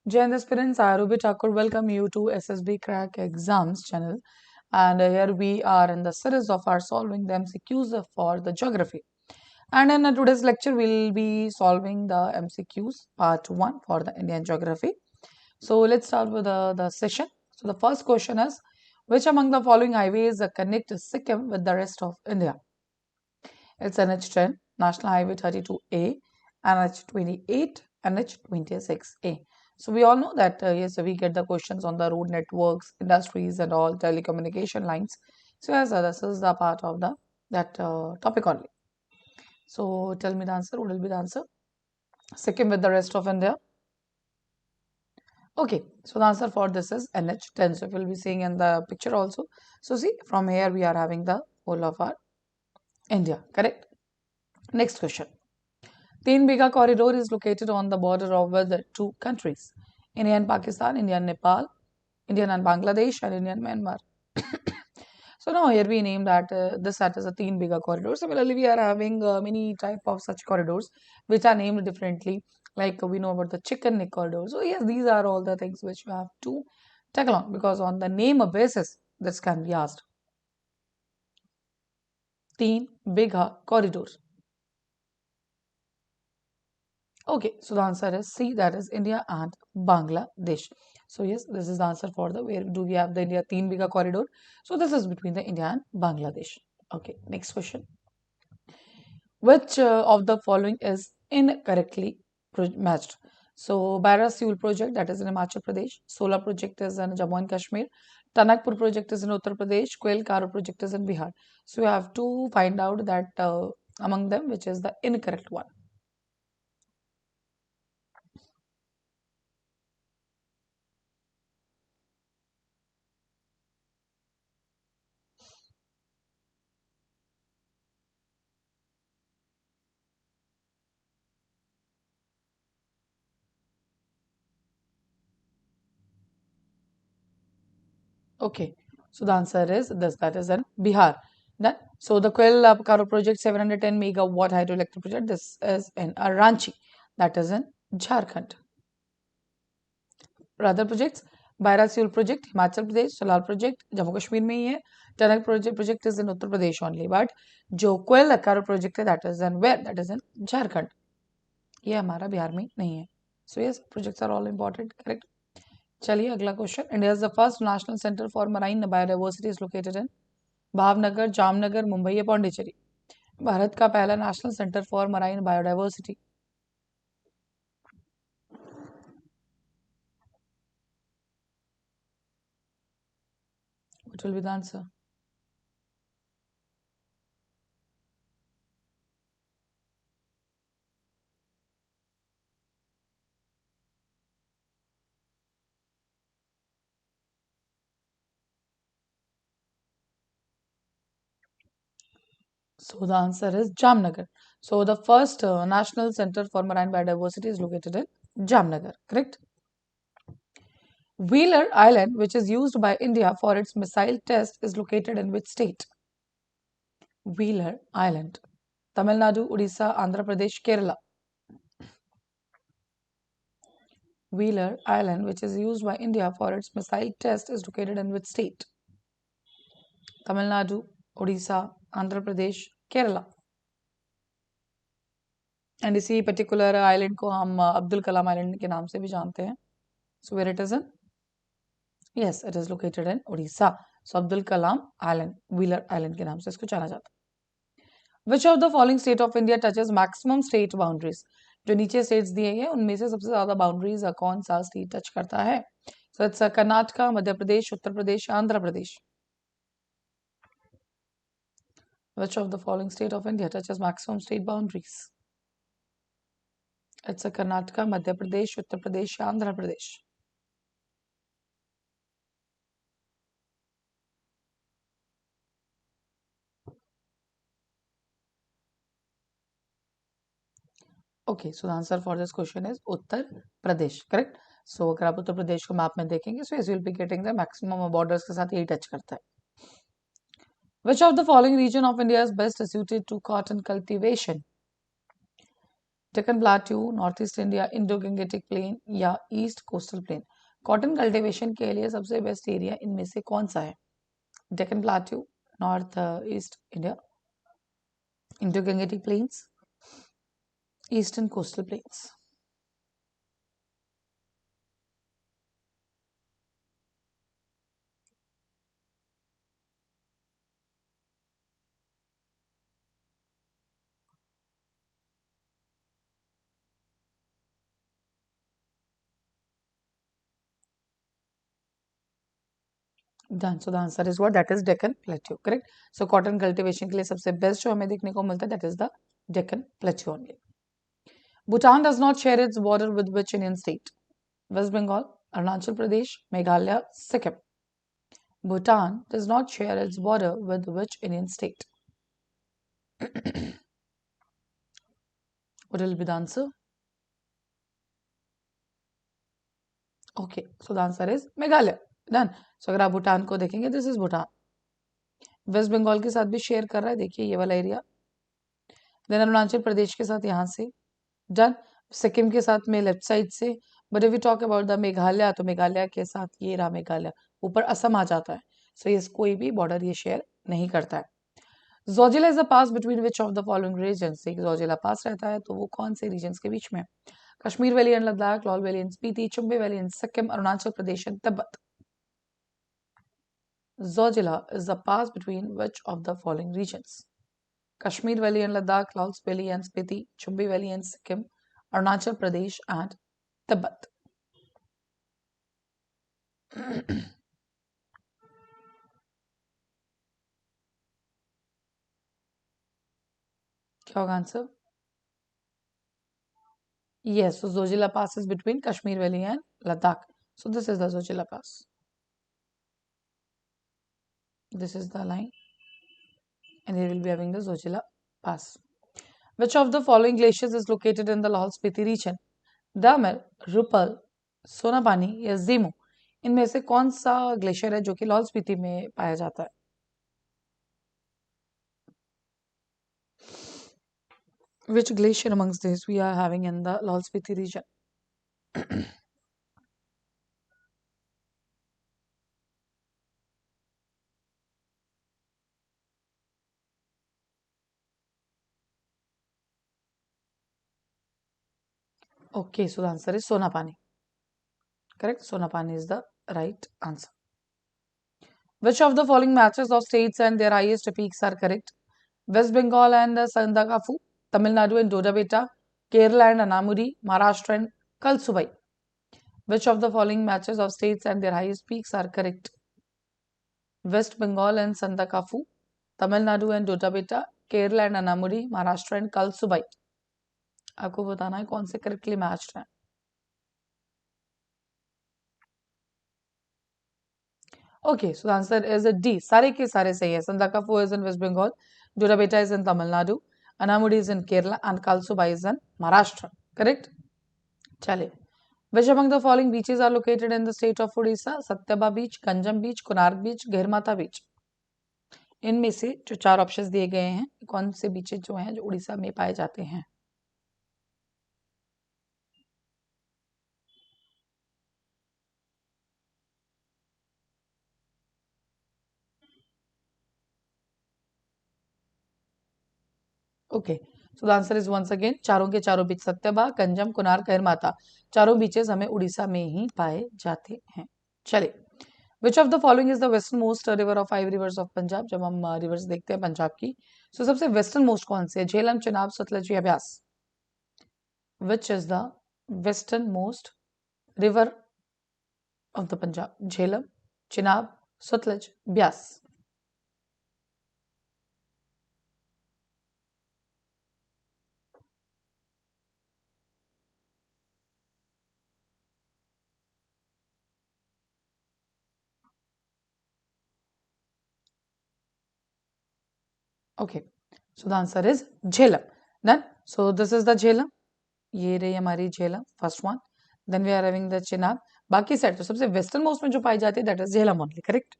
Jai aspirants, I Ruby Thakur welcome you to SSBCrack exams channel, and here we are in the series of our solving the MCQs for the geography. And in today's lecture, we'll be solving the MCQs part 1 for the Indian geography. So let's start with the session. So the first question is, which among the following highways connect Sikkim with the rest of India? It's NH10, National Highway 32A, NH28, NH26A. So we all know that yes, we get the questions on the road networks, industries, and all telecommunication lines. So yes, this is the part of the that topic only. So tell me the answer. What will be the answer? Sikkim with the rest of India. Okay, so the answer for this is NH10. So we'll be seeing in the picture also. So see, from here we are having the whole of our India. Correct. Next question. Teen Biga corridor is located on the border of the two countries, India and Pakistan, India and Nepal, India and Bangladesh, and India and Myanmar. So now here we name that this that is a Teen Biga corridor. Similarly, we are having many type of such corridors which are named differently. Like we know about the chicken neck corridor. So yes, these are all the things which you have to tackle on because on the name basis this can be asked. Teen Biga corridor. Okay, so the answer is C, that is India and Bangladesh. So yes, this is the answer for the where do we have the India Teen Biga corridor. So this is between the India and Bangladesh. Okay, next question. Which of the following is incorrectly matched? So Barra Fuel project, that is in Himachal Pradesh. Solar project is in Jammu and Kashmir. Tanakpur project is in Uttar Pradesh. Quail Karo project is in Bihar. So you have to find out that among them which is the incorrect one. Okay, so the answer is this, that is in Bihar. Then, so the Quail Karo project 710 megawatt hydroelectric project, this is in Ranchi, that is in Jharkhand. Other projects, Baira Fuel project, Himachal Pradesh, Solar project, Jammu Kashmir में ही है. Tanak project is in Uttar Pradesh only, but जो Quail Karo project है, that is in where? That is in Jharkhand. ये हमारा बिहार में नहीं है. So yes, projects are all important, correct? चलिए अगला question. India is the first national centre for marine biodiversity is located इन भावनगर, जामनगर, मुंबई या पौंडीचेरी. भारत का पहला national centre for marine biodiversity. What will be the answer? So the answer is Jamnagar. So the first national center for marine biodiversity is located in Jamnagar, correct? Wheeler Island, which is used by India for its missile test, is located in which state? Wheeler Island. Tamil Nadu, Odisha, Andhra Pradesh, Kerala. Wheeler Island, which is used by India for its missile test, is located in which state? Tamil Nadu, Odisha, Andhra Pradesh, Kerala. And इसी particular island को हम Abdul Kalam island के नाम से भी जानते हैं. So where it is in? Yes, it is located in Orissa. So Abdul Kalam island, Wheeler island के नाम से इसको जाना जाता है. Which of the following state of India touches maximum state boundaries? जो नीचे स्टेट्स दिए हैं उनमें से सबसे ज्यादा बाउंड्रीज कौन सा स्टेट टच करता है? So it's Karnataka, Madhya Pradesh, Uttar Pradesh, Andhra Pradesh. Which of the following state of India touches maximum state boundaries? It's a Karnataka, Madhya Pradesh, Uttar Pradesh, Andhra Pradesh. Okay, so the answer for this question is Uttar Pradesh, correct? So अगर आप उत्तर प्रदेश को map में देखेंगे, so yes, you'll be getting the maximum borders के साथ यही touch करता है. Which of the following region of India is best suited to cotton cultivation? Deccan plateau, north east India, Indo Gangetic plain या east coastal plain. Cotton cultivation के लिए सबसे best area इनमें से कौन सा है? Deccan plateau, north east India, Indo Gangetic planes, eastern coastal planes. Done. So the answer is what? That is Deccan Plateau. Correct. So cotton cultivation के लिए सबसे बेस्ट जो हमें देखने को मिलता है that is the Deccan Plateau only. Bhutan does not share its border with which Indian state? West Bengal, Arunachal Pradesh, Meghalaya, Sikkim. Bhutan does not share its border with which Indian state? What will be the answer? Okay, so the answer is Meghalaya. Done. So अगर आप भूटान को देखेंगे, this is Bhutan. West Bengal के साथ भी share कर रहा है, देखिए ये वाला एरिया। देन अरुणाचल प्रदेश के साथ यहाँ से। डन। सिक्किम के साथ में लेफ्ट साइड से। But if you talk about the Meghalaya, तो मेघालय के साथ ये रहा मेघालय, ऊपर असम आ जाता है। सो ये कोई भी बॉर्डर ये शेयर नहीं करता है। Zojila is the pass between which of the following regions? Zojila pass रहता है तो वो कौन से रीजन्स के बीच में? Kashmir valley and Ladakh, Lahaul valley and Spiti, Chumbi valley and Sikkim, Arunachal Pradesh and Tibet. Zojila is the pass between which of the following regions? Kashmir Valley and Ladakh, Laos Valley and Spiti, Chumbi Valley and Sikkim, Arunachal Pradesh and Tibet. क्या होगा answer? Yes, so Zojila Pass is between Kashmir Valley and Ladakh. So this is the Zojila Pass. This is the line, and here will be having the Zojila Pass. Which of the following glaciers is located in the Lahaul Spiti region? Damar, Rupal, Sonapani या जीमू, इनमें से कौन सा glacier है जो कि लाहौल स्पीति में पाया जाता है? Which glacier amongst these we are having in the Lahaul Spiti region? Okay, so the answer is Sonapani. Correct? Sonapani is the right answer. Which of the following matches of states and their highest peaks are correct? West Bengal and Sandakafu, Tamil Nadu and Dodabeta, Kerala and Anamuri, Maharashtra and Kalsubai. Which of the following matches of states and their highest peaks are correct? West Bengal and Sandakafu, Tamil Nadu and Dodabeta, Kerala and Anamuri, Maharashtra and Kalsubai. आपको बताना है कौन से correctly matched हैं। Okay, so the answer is D, सारे के सारे सही है। संदाकाफू is in waste Bengal, Doddabetta is in Tamil Nadu, Anamudi is in Kerala and कालसुबाई is in Maharashtra. Correct. चलिए, which among the following beaches are located in the state of Odisha? सत्यबा बीच, गंजम बीच, कोणार्क बीच, घेरमाथा बीच। इनमें से जो चार ऑप्शंस दिए गए हैं, कौन से बीचेस जो हैं जो उड़ीसा में पाए जाते हैं? Okay, so the answer is once again चारों के चारों बीच सत्यबा, गंजम, कोणार्क, घेरमाथा, चारों बीचेस हमें उड़ीसा में ही पाए जाते हैं। चलिए, विच of the following is the western most river of 5 reverse of Punjab? जब हम रिवर्स देखते हैं पंजाब की, सो सबसे वेस्टर्न मोस्ट कौन से है? झेलम, चिनाब, सतलज या Beas? Which is the western most river of the Punjab? Jhelum, Chenab, Sutlej, Beas. Okay, so the answer is Jhelum. Done. So this is the Jhelum, ये रही हमारी Jhelum, first one. Then we are having the Chenab. बाकी सेट तो सबसे वेस्टर्न मोस्ट में जो पाई जाती है that is Jhelum only. Correct.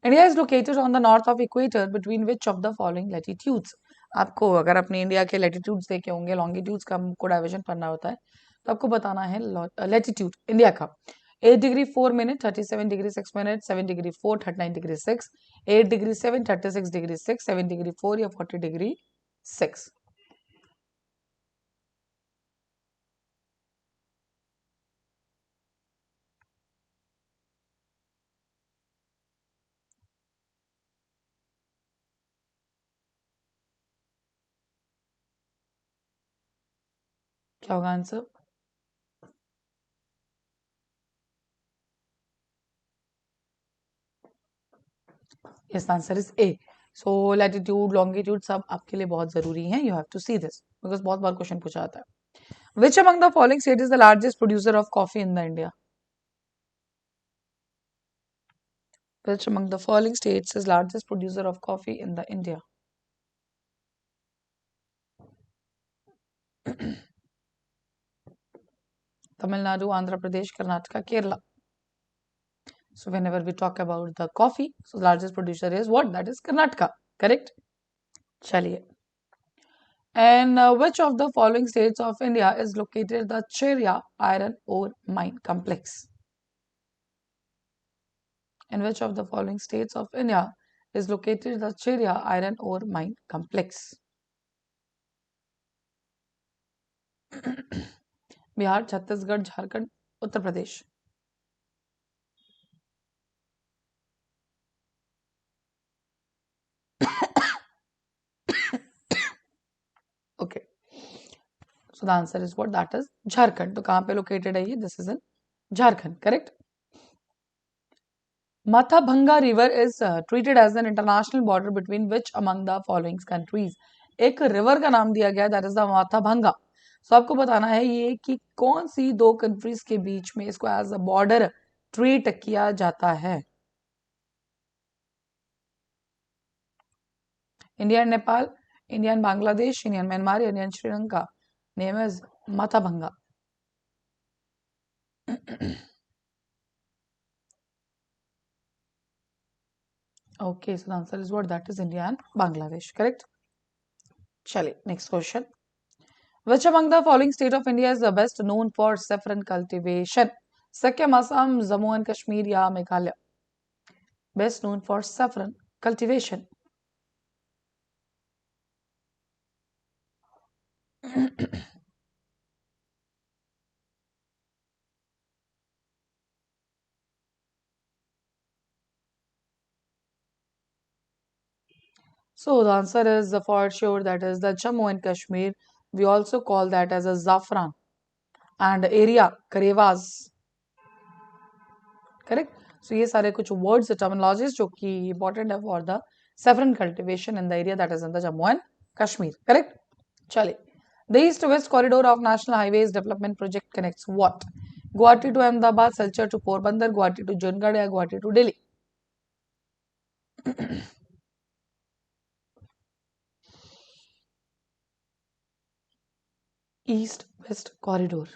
India is located on the north of equator between which of the following latitudes? आपको अगर अपने इंडिया के लेटीट्यूड्स देखे होंगे, लॉन्गिट्यूड्स का हमको डाइवर्जन पढ़ना होता है, तो आपको बताना है लेटीट्यूड इंडिया का 8 degree 4 minute 37 degree 6 minute 7 degree 4 39 degree 6 8 degree 7 36 degree 6 7 degree 4 या 40 डिग्री 6। क्या होगा answer? Yes, answer is A. So latitude longitude सब आपके लिए बहुत जरूरी है, you have to see this because बहुत बार क्वेश्चन पूछा आता है। Which among the following state is the largest producer of coffee in the India? Which among the following states is largest producer of coffee in the India? Tamil Nadu, Andhra Pradesh, Karnataka, Kerala. So whenever we talk about the coffee, so the largest producer is what? That is Karnataka. Correct? Chaliye. And which of the following states of India is located the Cheria iron ore mine complex? In which of the following states of India is located the Cheria iron ore mine complex? Bihar, Chhattisgarh, Jharkhand, Uttar Pradesh. Okay. So the answer is what? That is Jharkhand. तो कहाँ पे located है ये? This is in Jharkhand. Correct? Mathabhanga River is treated as an international border between which among the following countries? एक river का नाम दिया गया, that is the Mathabhanga. So आपको बताना है ये कि कौन सी दो countries के बीच में इसको as a border treat किया जाता है? India and Nepal, India and Bangladesh, India and Myanmar, India and Sri Lanka. Name is Mathabhanga. Okay, so the answer is what? That is India and Bangladesh. Correct? Chale, next question. Which among the following state of India is the best known for saffron cultivation? Sikkim, Assam, Jammu and Kashmir या Meghalaya? Best known for saffron cultivation. So the answer is for sure that is the Jammu and Kashmir. We also call that as a saffron and area Karevas. Correct? So ये सारे कुछ words terminologies जो कि important है for the saffron cultivation in the area that is in the Jammu and Kashmir. Correct? चलिए. The East-West Corridor of National Highways Development Project connects what? Guwahati to Ahmedabad, Silchar to Porbandar, Guwahati to Jungarh या Guwahati to Delhi? East-West Corridor.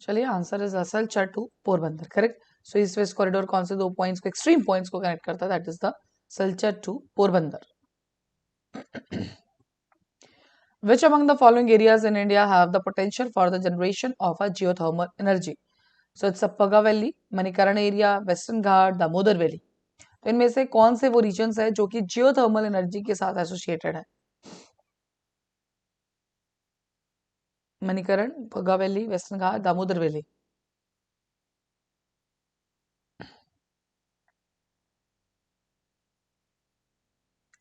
चलिए answer is Silchar to Porbandar. Correct. So east west corridor कौन से दो points को extreme points को connect करता है? That is the Silchar to Porbandar. Which among the following areas in India have the potential for the generation of a geothermal energy? So it's a Pagga Valley, Manikaran area, Western Ghat, Damodar Valley. तो इनमें से कौन से वो regions है जो कि geothermal energy के साथ एसोसिएटेड है? Manikaran, Puga valley, western Ghat, Damodar valley.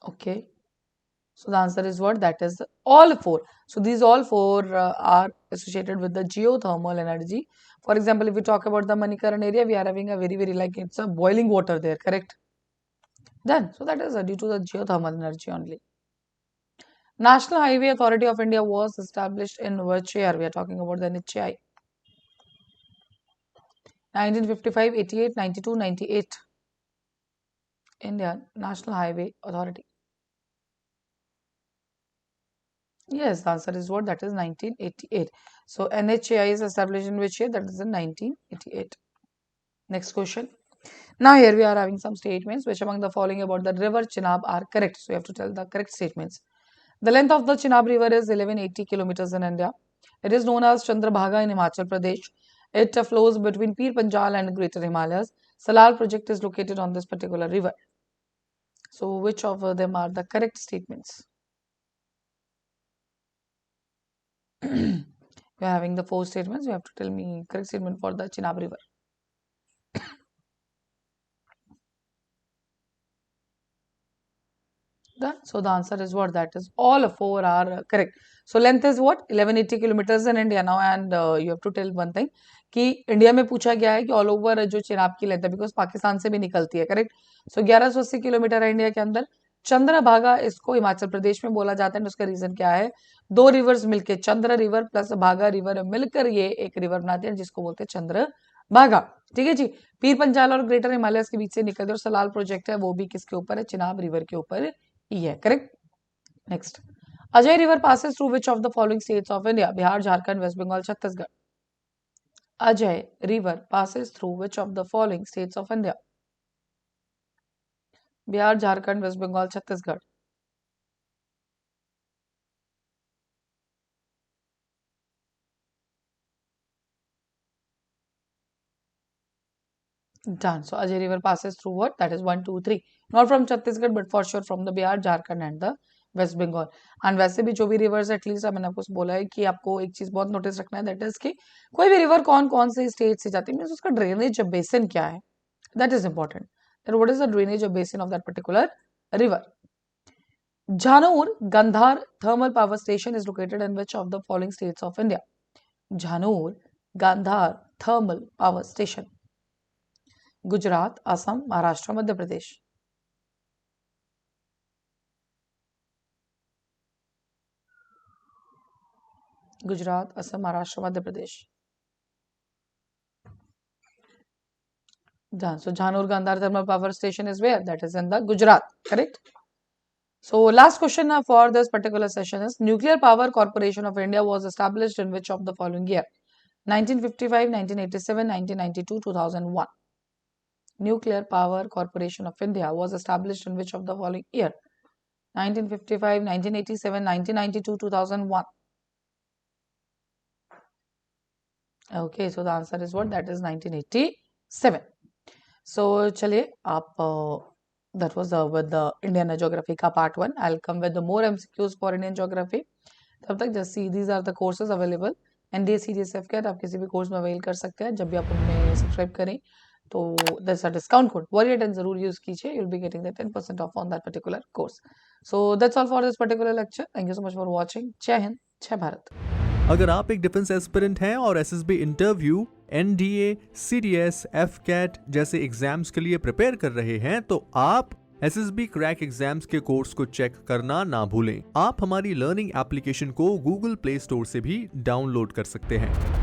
Okay. So the answer is what? That is all four. So these all four are associated with the geothermal energy. For example, if we talk about the Manikaran area, we are having a very like it's a boiling water there, correct? Then, so that is due to the geothermal energy only. National Highway Authority of India was established in which year? We are talking about the NHAI. 1955, 88, 92, 98. Indian National Highway Authority. Yes, the answer is what? That is 1988. So NHAI is established in which year? That is in 1988. Next question. Now here we are having some statements. Which among the following about the river Chenab are correct? So you have to tell the correct statements. The length of the Chenab river is 1180 kilometers in India. It is known as Chandrabhaga in Himachal Pradesh. It flows between Pir Panjal and Greater Himalayas. Salal project is located on this particular river. So which of them are the correct statements? You are having the 4 statements. You have to tell me correct statement for the Chenab river. Done. So the answer is what? That is all 4 are correct. So length is what? 1180 kilometers in India now, and you have to tell one thing कि India में पूछा गया है कि all over जो चिनाब की length है because Pakistan से भी निकलती है, करेक्ट. सो 1180 किलोमीटर है इंडिया के अंदर. चंद्रभागा इसको हिमाचल प्रदेश में बोला जाता है. उसका रीजन क्या है? 2 रिवर्स मिलके चंद्र रिवर प्लस भागा रिवर मिलकर ये एक रिवर बनाते हैं जिसको बोलते हैं चंद्रभागा. ठीक है जी. पीर पंजाल और ग्रेटर हिमालयस के बीच से निकलते और सलाल प्रोजेक्ट है वो भी किसके ऊपर है? चिनाब रिवर के ऊपर ही है, correct. Next. Ajay river passes through which of the following states of India? Bihar, Jharkhand, West Bengal, Chhattisgarh. Ajay river passes through which of the following states of India? Bihar, Jharkhand, West Bengal, Chhattisgarh. Done. So Ajay river passes through what? That is 1, 2, 3. Not from Chhattisgarh, but for sure from the Bihar, Jharkhand and the West Bengal. And वैसे भी जो भी reverse at least मैंने आपको बोला है कि आपको एक चीज बहुत नोटिस रखना है, दैट इज कि कोई भी रिवर कौन कौन से स्टेट से जाती है, मींस उसका ड्रेनेज बेसिन क्या है, that is important. That what is the drainage basin of that particular river. Jhanur Gandhar thermal power station is located in which of the following states of India? Jhanur Gandhar thermal power station. Gujarat, Assam, Maharashtra, Madhya Pradesh. Gujarat, Assam, Maharashtra, Madhya Pradesh. Done. So Jhanur Gandhar thermal power station is where? That is in the Gujarat. Correct. So last question for this particular session is Nuclear Power Corporation of India was established in which of the following year? 1955, 1987, 1992, 2001. Nuclear Power Corporation of India was established in which of the following year? 1955, 1987, 1992, 2001. Okay, so the answer is what? That is 1987. So chaliye aap that was with the Indian Geography ka part 1. I'll come with the more MCQs for Indian Geography. तब तक just see these are the courses available. NDA CDSF के आप किसी भी course में avail कर सकते हैं जब भी आप उनमें सब्सक्राइब करें. तो there's a discount code. Warrior 10 जरूर यूज कीजिए. You'll be getting the 10% off on that particular course. So that's all for this particular lecture. Thank you so much for watching. जय हिंद, जय भारत. अगर आप एक डिफेंस एस्पिरेंट हैं और SSB interview, NDA, CDS, AFCAT जैसे एग्जाम्स के लिए प्रिपेयर कर रहे हैं तो आप एसएसबी क्रैक एग्जाम्स के कोर्स को चेक करना ना भूलें. आप हमारी लर्निंग एप्लीकेशन को गूगल प्ले स्टोर से भी डाउनलोड कर सकते हैं.